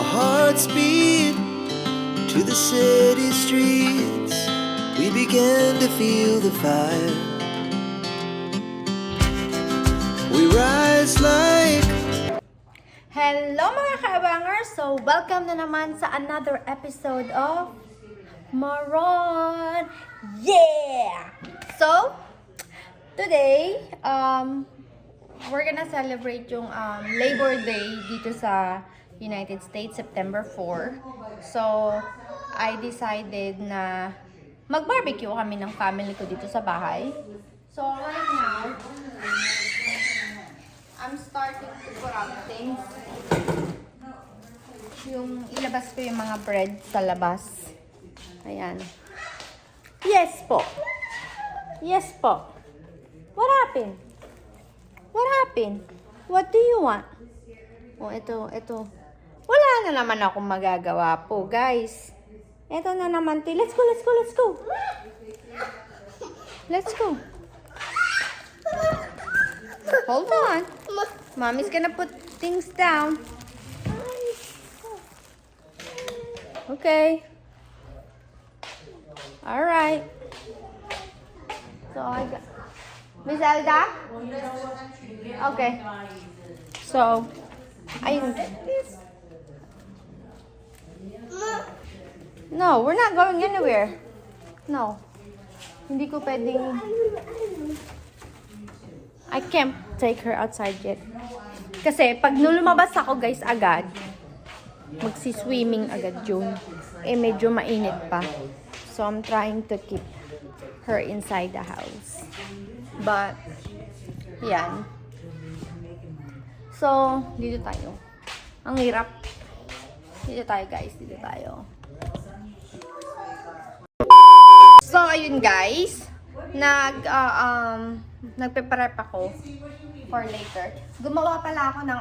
Our hearts beat to the city streets. We began to feel the fire. We rise like... Hello mga kaabangers! So, welcome na naman sa another episode of Maron! Yeah! So, today, we're gonna celebrate yung Labor Day dito sa United States, September 4. So, I decided na mag-barbecue kami ng family ko dito sa bahay. So, right now, I'm starting to put out things. Ilabas ko yung mga bread sa labas. Ayan. Yes po. Yes po. What happened? What happened? What do you want? Oh, ito. Wala na naman akong magagawa po, guys. Ito na naman. Let's go. Let's go. Hold on. Mommy's gonna put things down. Okay. Alright. So, I got... Miss Elda? Okay. So, ayun. No, we're not going anywhere. No. Hindi ko pwedeng... I can't take her outside yet. Kasi pag lumabas ako guys agad, magsi-swimming agad yun. Eh medyo mainit pa. So I'm trying to keep her inside the house. But, yan. So, dito tayo. Ang hirap. Dito tayo guys, dito tayo. So, ayun guys. Nagpe-prep ako for later. Gumawa pala ako ng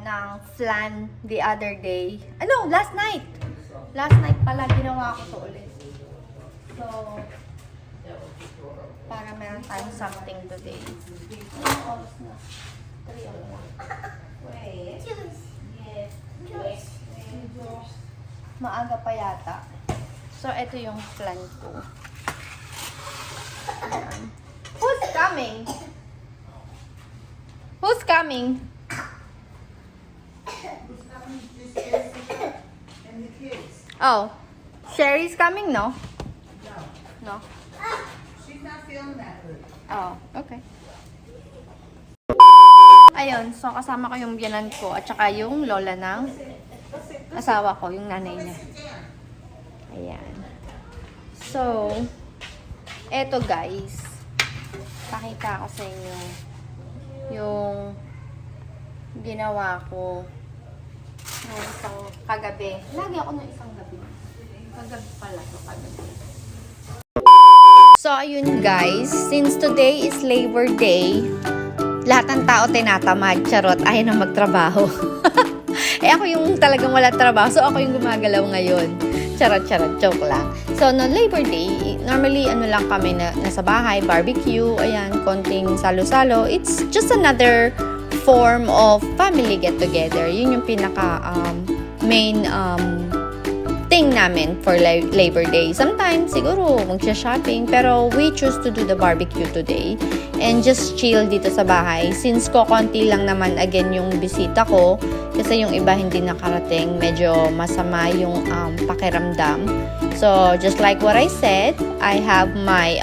ng flan the other day. Last night. Last night pala ginawa ko to ulit. So, para meron tayong something today. Maaga pa yata. So, ito yung flan ko. Ayan. Who's coming? Who's coming? Oh, Sherry's coming, no? No. She's not feeling that good. Oh, okay. Ayun, so kasama ko yung biyanan ko at saka yung lola ng asawa ko, yung nanay niya. Ayan. So, eto guys. Pakita ko sa inyo yung ginawa ko ng isang kagabi. Lagi ako ng isang gabi. Kagabi pala to, kagabi. So, ayun guys. Since today is Labor Day, lahat ng tao tinatamad. Charot, ayaw na magtrabaho. Eh ako yung talagang wala trabaho. So, ako yung gumagalaw ngayon. Charot, joke lang. So, no Labor Day, normally, lang kami na nasa bahay, barbecue, ayan, konting salo-salo. It's just another form of family get-together. Yun yung pinaka main thing namin for Labor Day. Sometimes, siguro, magsha-shopping, pero we choose to do the barbecue today and just chill dito sa bahay. Since konti lang naman again yung bisita ko, kasi yung iba hindi nakarating, medyo masama yung pakiramdam. So, just like what I said, I have my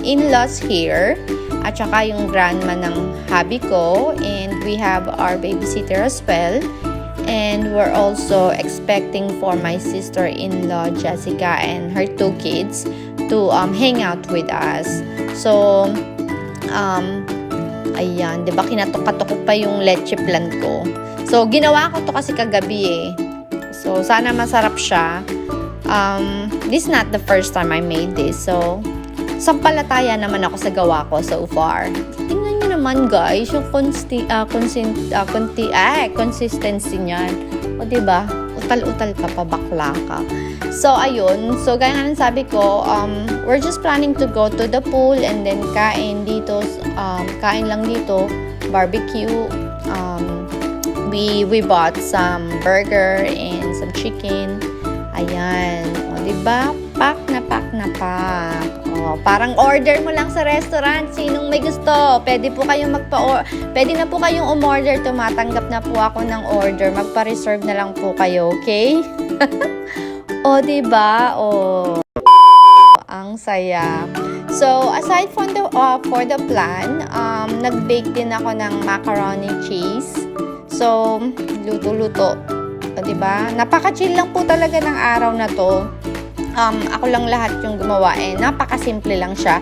in-laws here, at saka yung grandma ng hubby ko, and we have our babysitter as well. And we're also expecting for my sister-in-law, Jessica, and her 2 kids to hang out with us. So, ayan, diba kinatok-katok pa yung leche plan ko. So, ginawa ko to kasi kagabi eh. So, sana masarap siya. This is not the first time I made this. So, sampalataya naman ako sa gawa ko so far. Tingnan nyo naman guys, yung consistency niyan. O diba? Utal-utal ka pa, bakla ka. So, ayun. So, gaya nga sabi ko, we're just planning to go to the pool and then kain dito, kain lang dito, barbecue, we bought some burger and some chicken. Ayan. O, diba? Pack na pack na pack. O, parang order mo lang sa restaurant. Sinong may gusto? Pwede na po kayong umorder. Tumatanggap na po ako ng order. Magpa-reserve na lang po kayo, okay? O, diba? O, ang saya. So, aside from for the plan, nag-bake din ako ng macaroni cheese. So, luto-luto. O, diba? Napaka-chill lang po talaga ng araw na to. Ako lang lahat yung gumawa napaka-simple lang siya.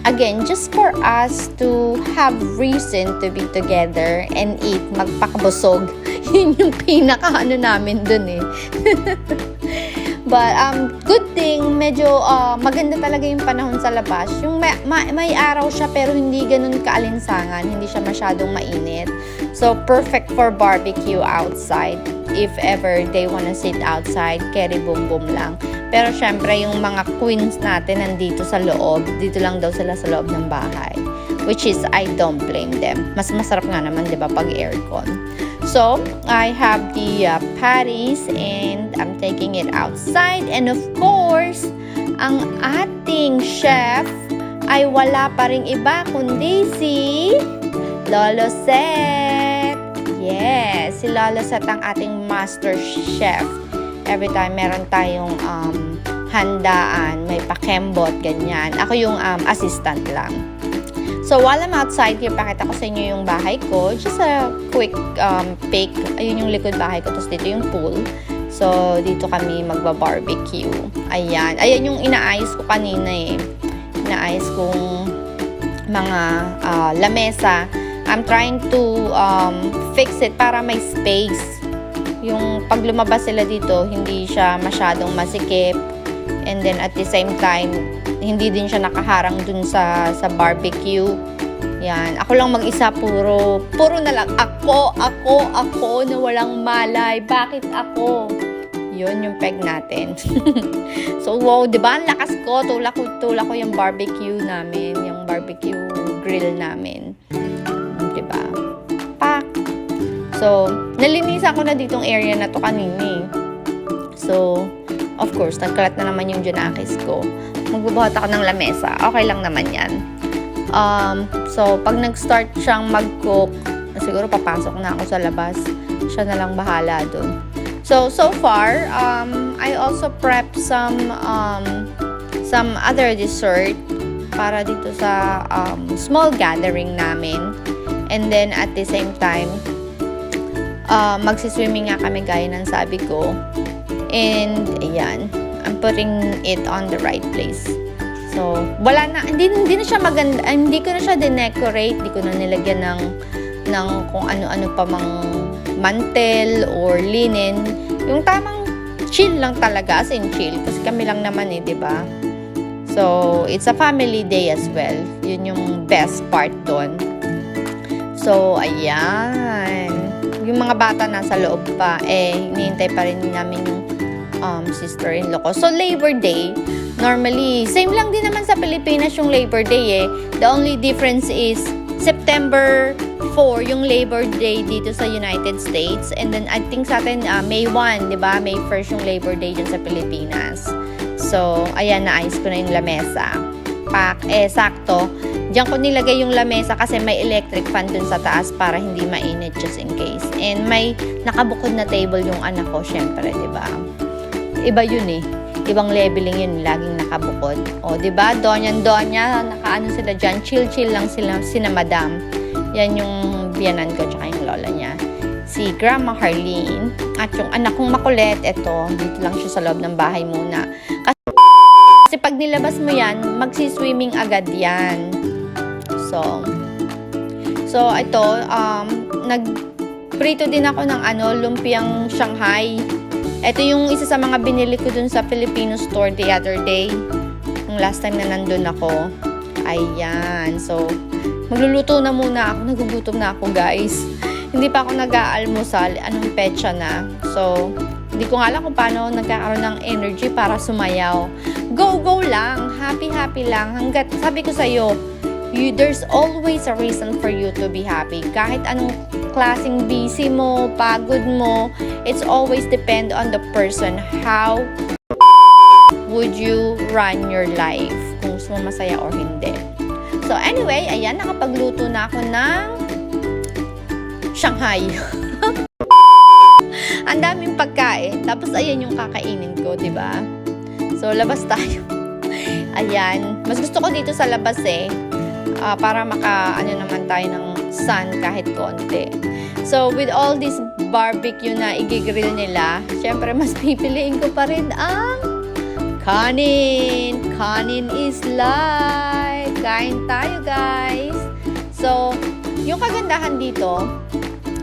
Again, just for us to have reason to be together and eat, magpakabusog. Yun yung pinaka-ano namin dun But, good thing, medyo maganda talaga yung panahon sa labas. Yung may araw siya pero hindi ganun kaalinsangan, hindi siya masyadong mainit. So, perfect for barbecue outside. If ever they wanna sit outside, carry boom boom lang. Pero syempre, yung mga queens natin nandito sa loob, dito lang daw sila sa loob ng bahay. Which is, I don't blame them. Mas masarap nga naman, di ba, pag aircon. So, I have the patties and I'm taking it outside. And of course, ang ating chef ay wala pa ring iba kundi si Lolo Seth. Yes, si Lolo Seth ang ating master chef. Every time meron tayong handaan, may pakembot, ganyan. Ako yung assistant lang. So, while I'm outside here, pakita ko sa inyo yung bahay ko. Just a quick peek. Ayun yung likod bahay ko. Tapos dito yung pool. So, dito kami magba-barbecue. Ayan. Ayan yung inaayos ko kanina Inaayos kong mga lamesa. I'm trying to fix it para may space. Yung pag lumabas sila dito, hindi siya masyadong masikip. And then at the same time, hindi din siya nakaharang dun sa barbecue. Yan. Ako lang mag-isa, puro na lang. Ako na walang malay. Bakit ako? Yun yung peg natin. So, wow, di ba? Ang lakas ko. Tula ko yung barbecue namin. Yung barbecue grill namin. Di ba? Pak! So, nalinisan ko na ditong area na to kanina So, of course, nagkalat na naman yung Junakis ko. Magbubuhat ako ng lamesa. Okay lang naman yan. So, pag nag-start siyang mag-cook, siguro papasok na ako sa labas. Siya na lang bahala dun. So far, I also prep some other dessert para dito sa small gathering namin. And then, at the same time, magsiswimming nga kami gaya ng sabi ko. And, ayan, I'm putting it on the right place. So, wala na, hindi na siya maganda, hindi ko na siya decorate, hindi ko na nilagyan ng kung ano-ano pa mang mantel or linen. Yung tamang chill lang talaga, as in chill, kasi kami lang naman di ba? So, it's a family day as well. Yun yung best part doon. So, ayan. Yung mga bata nasa loob pa, hinihintay pa rin namin yung sister-in-law ko. So, Labor Day, normally, same lang din naman sa Pilipinas yung Labor Day The only difference is September 4 yung Labor Day dito sa United States. And then, I think sa atin, May 1, di ba? May 1 yung Labor Day dyan sa Pilipinas. So, ayan, naayos ko na yung lamesa. Sakto. Diyan ko nilagay yung lamesa kasi may electric fan dun sa taas para hindi mainit just in case. And may nakabukod na table yung anak ko, syempre, di ba? Iba yun Ibang leveling yun, laging nakabukod. O, di ba? Donya, nakaano sila dyan. Chill lang sila madam. Yan yung biyanan ko, tsaka yung lola niya. Si Grandma Harleen. At yung anak kong makulit, eto, dito lang siya sa loob ng bahay muna. Kasi pag nilabas mo yan, magsiswimming agad yan. So ito, nagprito din ako ng lumpiang Shanghai. Ito yung isa sa mga binili ko dun sa Filipino store the other day. Yung last time na nandun ako. Ayan. So, magluluto na muna ako. Nagugutom na ako, guys. Hindi pa ako nag-aalmusal. Anong petsa na. So, hindi ko nga alam kung paano nagkakaroon ng energy para sumayaw. Go lang. Happy lang. Hanggat, sabi ko sa'yo, there's always a reason for you to be happy. Kahit anong klaseng busy mo, pagod mo, it's always depend on the person. How would you run your life? Kung gusto mo masaya or hindi. So anyway, ayan, nakapagluto na ako ng Shanghai. Ang daming pagkain. Tapos ayan yung kakainin ko, di ba? So labas tayo. Ayan. Mas gusto ko dito sa labas para ano naman tayo ng sun kahit konti. So with all this barbecue na igigrill nila, syempre mas pipiliin ko pa rin ang kanin. Kanin is life. Kain tayo, guys. So, yung kagandahan dito,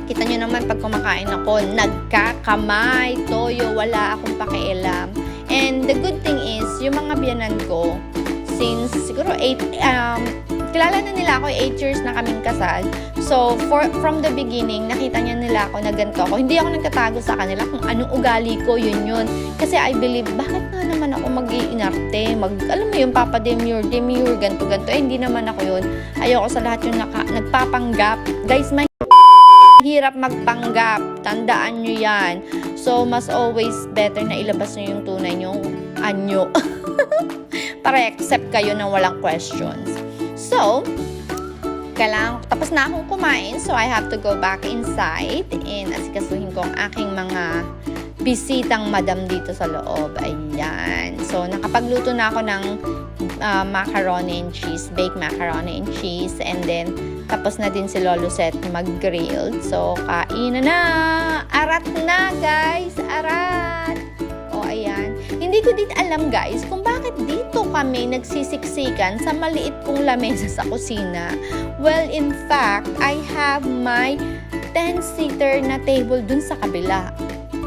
kita nyo naman pag kumakain ako, nagkakamay, toyo, wala akong pakialam. And the good thing is, yung mga biyanan ko, since siguro kilala na nila ako, 8 years na kaming kasal. So, from the beginning, nakita niya nila ako na ganito ako. Hindi ako nagtatago sa kanila kung anong ugali ko, yun. Kasi I believe, bakit nga naman ako mag-iinarte? Alam mo yung Papa Demure, ganto. Hindi naman ako yun. Ayoko sa lahat yung nagpapanggap. Guys, hirap magpanggap. Tandaan nyo yan. So, mas always better na ilabas nyo yung tunay nyong anyo. Para accept kayo ng walang questions. So, tapos na akong kumain. So, I have to go back inside and asikasuhin ko ang aking mga bisitang madam dito sa loob. Ayan. So, nakapagluto na ako ng macaroni and cheese, baked macaroni and cheese. And then, tapos na din si Lolo Seth mag-grill. So, kain na! Arat na, guys! Arat! O, ayan. Hindi ko din alam, guys, kung bakit dito kami nagsisiksikan sa maliit kong lamesa sa kusina. Well, in fact, I have my 10-seater na table dun sa kabila.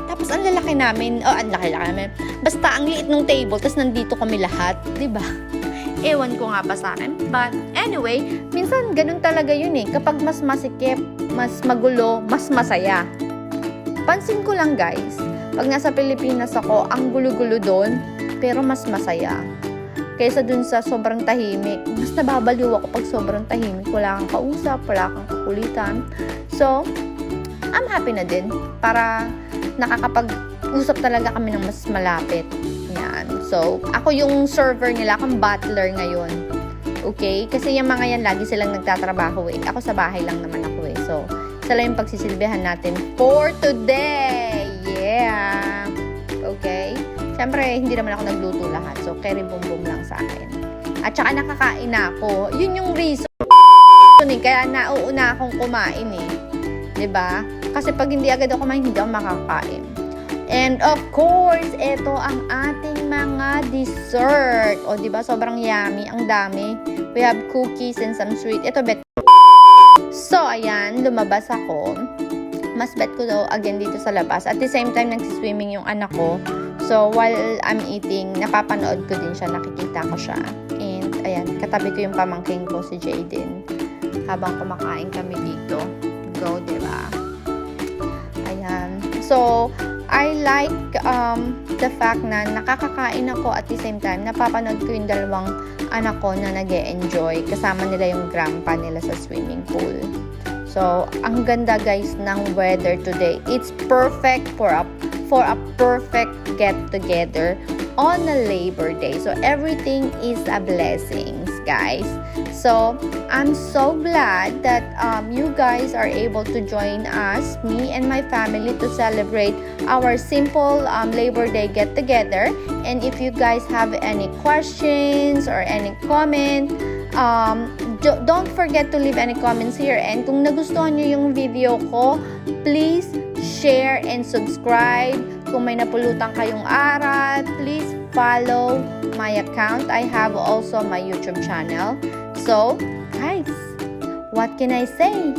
Tapos, ang lalaki namin. Ang laki namin. Basta, ang liit ng table, tapos nandito kami lahat. Diba? Ewan ko nga ba sa akin. But, anyway, minsan ganun talaga yun Kapag mas masikip, mas magulo, mas masaya. Pansin ko lang, guys, pag nasa Pilipinas ako, ang gulo-gulo doon, pero mas masaya. Kaysa dun sa sobrang tahimik. Mas nababaliw ako pag sobrang tahimik. Wala kang kausap, wala kang kakulitan. So, I'm happy na din. Para nakakapag-usap talaga kami ng mas malapit. Yan. So, ako yung server nila, akong butler ngayon. Okay? Kasi yung mga yan, lagi silang nagtatrabaho Ako sa bahay lang naman ako So, sila yung pagsisilbihan natin for today. Yeah. Okay? Siyempre, hindi naman ako nagluto lahat. So, carry boom lang sa akin. At saka nakakain na ako. Yun yung reason. Kaya nauuna akong kumain Diba? Kasi pag hindi agad ako kumain, hindi ako makakain. And of course, ito ang ating mga dessert. O, diba? Sobrang yummy. Ang dami. We have cookies and some sweet. Ito, bet. So, ayan. Lumabas ako. Mas bet ko daw again dito sa labas. At the same time, nagsiswimming yung anak ko. So, while I'm eating, napapanood ko din siya. Nakikita ko siya. And, ayan. Katabi ko yung pamangking ko, si Jaden. Habang kumakain kami dito. Go, diba? Ayan. So, I like the fact na nakakakain ako at the same time, napapanood ko yung dalawang anak ko na nag-e-enjoy. Kasama nila yung grandpa nila sa swimming pool. So, ang ganda guys ng weather today. It's perfect for a perfect get-together on a Labor Day. So, everything is a blessings, guys. So, I'm so glad that you guys are able to join us, me and my family, to celebrate our simple Labor Day get-together. And if you guys have any questions or any comment, don't forget to leave any comments here. And kung nagustuhan nyo yung video ko, please share and subscribe. Kung may napulutan kayong aral, please follow my account. I have also my YouTube channel. So, guys, what can I say?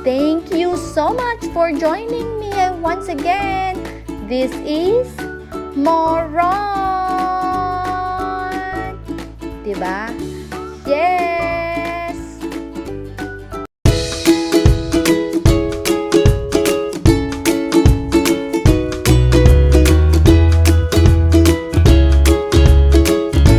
Thank you so much for joining me once again. This is Moron! Diba?